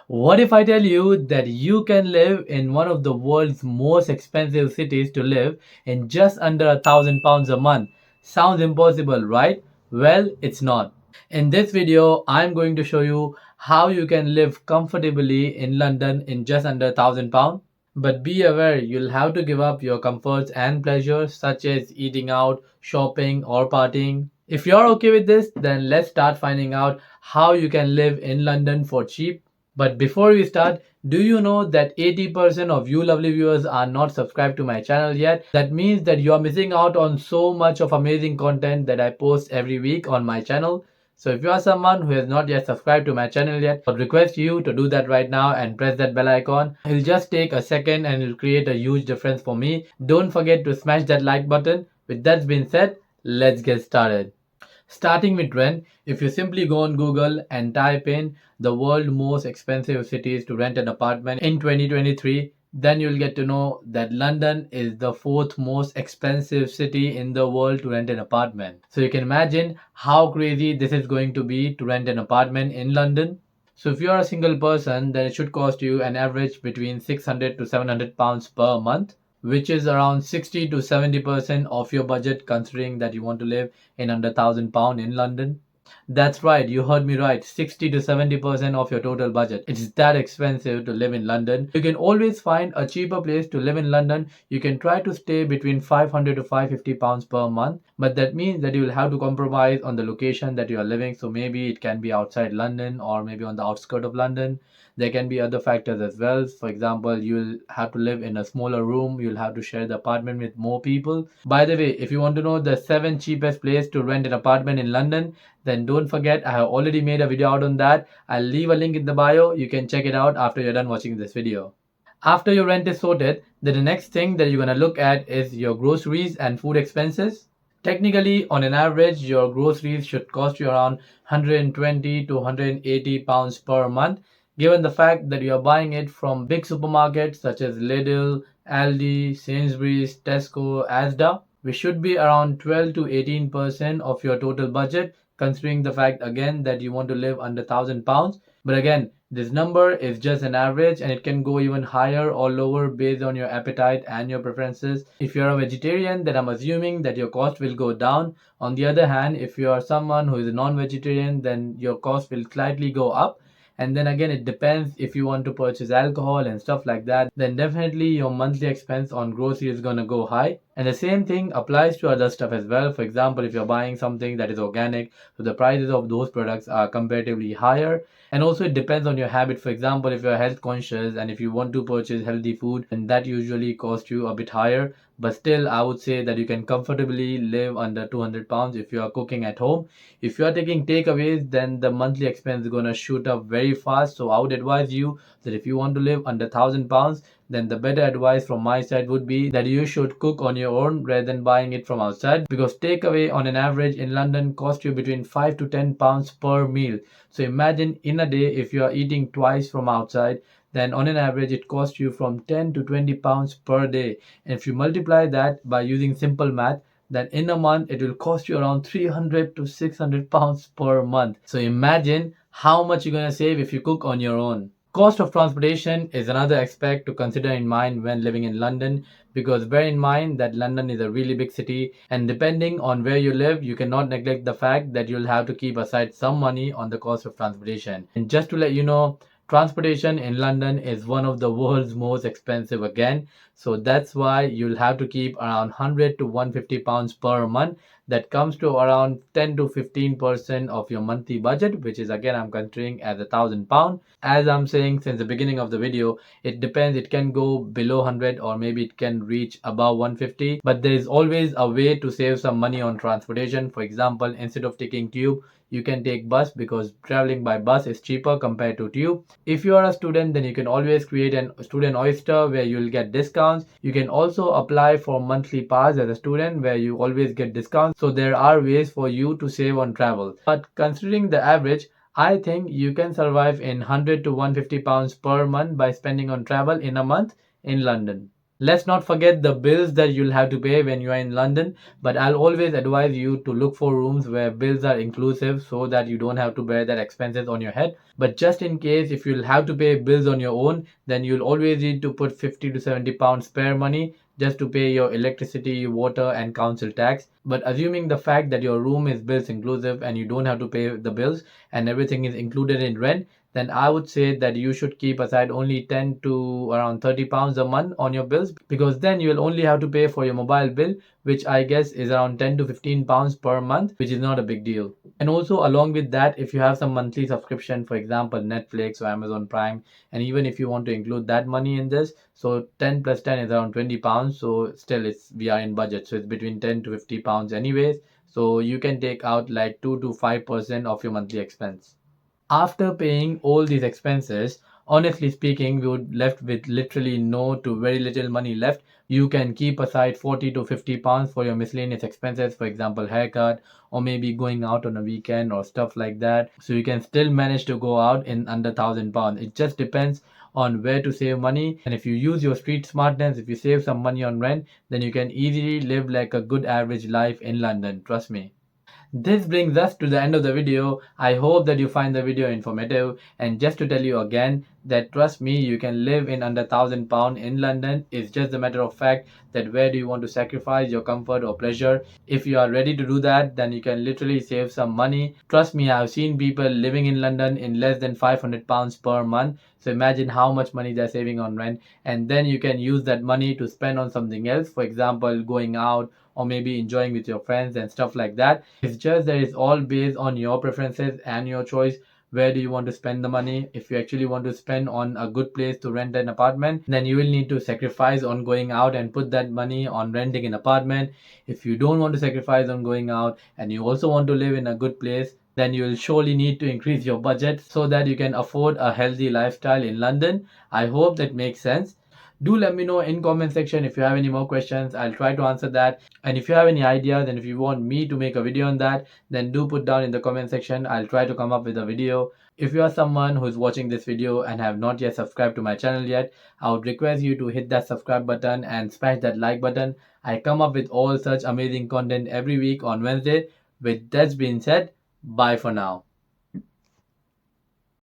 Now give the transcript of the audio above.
What if I tell you that you can live in one of the world's most expensive cities to live in just under £1,000 a month? Sounds impossible, right? Well, it's not. In this video, I'm going to show you how you can live comfortably in London in just under £1,000. But be aware, you'll have to give up your comforts and pleasures such as eating out, shopping, or partying. If you're okay with this, then let's start finding out how you can live in London for cheap. But before we start, do you know that 80% of you lovely viewers are not subscribed to my channel yet? That means that you are missing out on so much of amazing content that I post every week on my channel. So if you are someone who has not yet subscribed to my channel yet, I would request you to do that right now and press that bell icon. It'll just take a second and it'll create a huge difference for me. Don't forget to smash that like button. With that being said, let's get started. Starting with rent, if you simply go on Google and type in the world most expensive cities to rent an apartment in 2023, then you'll get to know that London is the fourth most expensive city in the world to rent an apartment. So you can imagine how crazy this is going to be to rent an apartment in London. So if you're a single person, then it should cost you an average between 600 to 700 pounds per month, which is around 60 to 70% of your budget, considering that you want to live in under £1,000 in London. That's right, you heard me right. 60 to 70% of your total budget. It's that expensive to live in London. You can always find a cheaper place to live in London. You can try to stay between 500 to 550 pounds per month, but that means that you will have to compromise on the location that you are living. So maybe it can be outside London or maybe on the outskirts of London. There can be other factors as well. For example, you'll have to live in a smaller room, you'll have to share the apartment with more people. By the way, if you want to know the 7 cheapest place to rent an apartment in London, then don't forget I have already made a video out on that. I'll leave a link in the bio. You can check it out after you're done watching this video. After your rent is sorted, then the next thing that you're going to look at is your groceries and food expenses. Technically, on an average, your groceries should cost you around 120 to 180 pounds per month, given the fact that you are buying it from big supermarkets such as Lidl, Aldi, Sainsbury's, Tesco, Asda. We should be around 12 to 18% of your total budget, considering the fact again that you want to live under £1,000. But again, this number is just an average and it can go even higher or lower based on your appetite and your preferences. If you're a vegetarian, then I'm assuming that your cost will go down. On the other hand, if you are someone who is a non-vegetarian, then your cost will slightly go up. And then again, it depends if you want to purchase alcohol and stuff like that, then definitely your monthly expense on grocery is going to go high. And the same thing applies to other stuff as well. For example, if you're buying something that is organic, so the prices of those products are comparatively higher. And also it depends on your habit. For example, if you're health conscious and if you want to purchase healthy food, then that usually costs you a bit higher. But still, I would say that you can comfortably live under £200 if you are cooking at home. If you are taking takeaways, then the monthly expense is gonna shoot up very fast. So I would advise you that if you want to live under £1,000, then the better advice from my side would be that you should cook on your own rather than buying it from outside, because takeaway on an average in London cost you between 5 to 10 pounds per meal. So imagine in a day, if you are eating twice from outside, then on an average it costs you from 10 to 20 pounds per day. And if you multiply that by using simple math, then in a month it will cost you around 300 to 600 pounds per month. So imagine how much you're going to save if you cook on your own. Cost of transportation is another aspect to consider in mind when living in London, because bear in mind that London is a really big city, and depending on where you live, you cannot neglect the fact that you'll have to keep aside some money on the cost of transportation. And just to let you know, transportation in London is one of the world's most expensive again. So that's why you'll have to keep around 100 to 150 pounds per month. That comes to around 10 to 15% of your monthly budget, which is again I'm considering as £1,000. As I'm saying since the beginning of the video, it depends. It can go below 100 or maybe it can reach above 150. But there is always a way to save some money on transportation. For example, instead of taking tube, you can take bus, because traveling by bus is cheaper compared to tube. If you are a student, then you can always create a student oyster where you'll get discounts. You can also apply for monthly pass as a student where you always get discounts. So there are ways for you to save on travel. But considering the average, I think you can survive in 100 to 150 pounds per month by spending on travel in a month in London. Let's not forget the bills that you'll have to pay when you are in London, but I'll always advise you to look for rooms where bills are inclusive so that you don't have to bear that expenses on your head. But just in case if you'll have to pay bills on your own, then you'll always need to put 50 to 70 pounds spare money just to pay your electricity, water and council tax. But assuming the fact that your room is bills inclusive and you don't have to pay the bills and everything is included in rent, then I would say that you should keep aside only 10 to around 30 pounds a month on your bills, because then you will only have to pay for your mobile bill, which I guess is around 10 to 15 pounds per month, which is not a big deal. And also along with that, if you have some monthly subscription, for example Netflix or Amazon Prime, and even if you want to include that money in this, so 10 plus 10 is around 20 pounds, so still it's we are in budget, so it's between 10 to 50 pounds anyways, so you can take out like 2 to 5% of your monthly expense. After paying all these expenses, honestly speaking, we would left with literally no to very little money left. You can keep aside 40 to 50 pounds for your miscellaneous expenses, for example, haircut, or maybe going out on a weekend or stuff like that. So you can still manage to go out in under £1,000. It just depends on where to save money. And if you use your street smartness, if you save some money on rent, then you can easily live like a good average life in London. Trust me. This brings us to the end of the video. I hope that you find the video informative, and just to tell you again that trust me, you can live in under £1,000 in London. It's just a matter of fact that where do you want to sacrifice your comfort or pleasure. If you are ready to do that, then you can literally save some money. Trust me, I've seen people living in London in less than £500 per month. So imagine how much money they're saving on rent, and then you can use that money to spend on something else, for example going out or maybe enjoying with your friends and stuff like that. It's just that it's all based on your preferences and your choice. Where do you want to spend the money? If you actually want to spend on a good place to rent an apartment, then you will need to sacrifice on going out and put that money on renting an apartment. If you don't want to sacrifice on going out and you also want to live in a good place, then you will surely need to increase your budget so that you can afford a healthy lifestyle in London. I hope that makes sense. Do let me know in comment section if you have any more questions. I'll try to answer that. And if you have any ideas and if you want me to make a video on that, then do put down in the comment section. I'll try to come up with a video. If you are someone who is watching this video and have not yet subscribed to my channel yet, I would request you to hit that subscribe button and smash that like button. I come up with all such amazing content every week on Wednesday. With that being said, bye for now.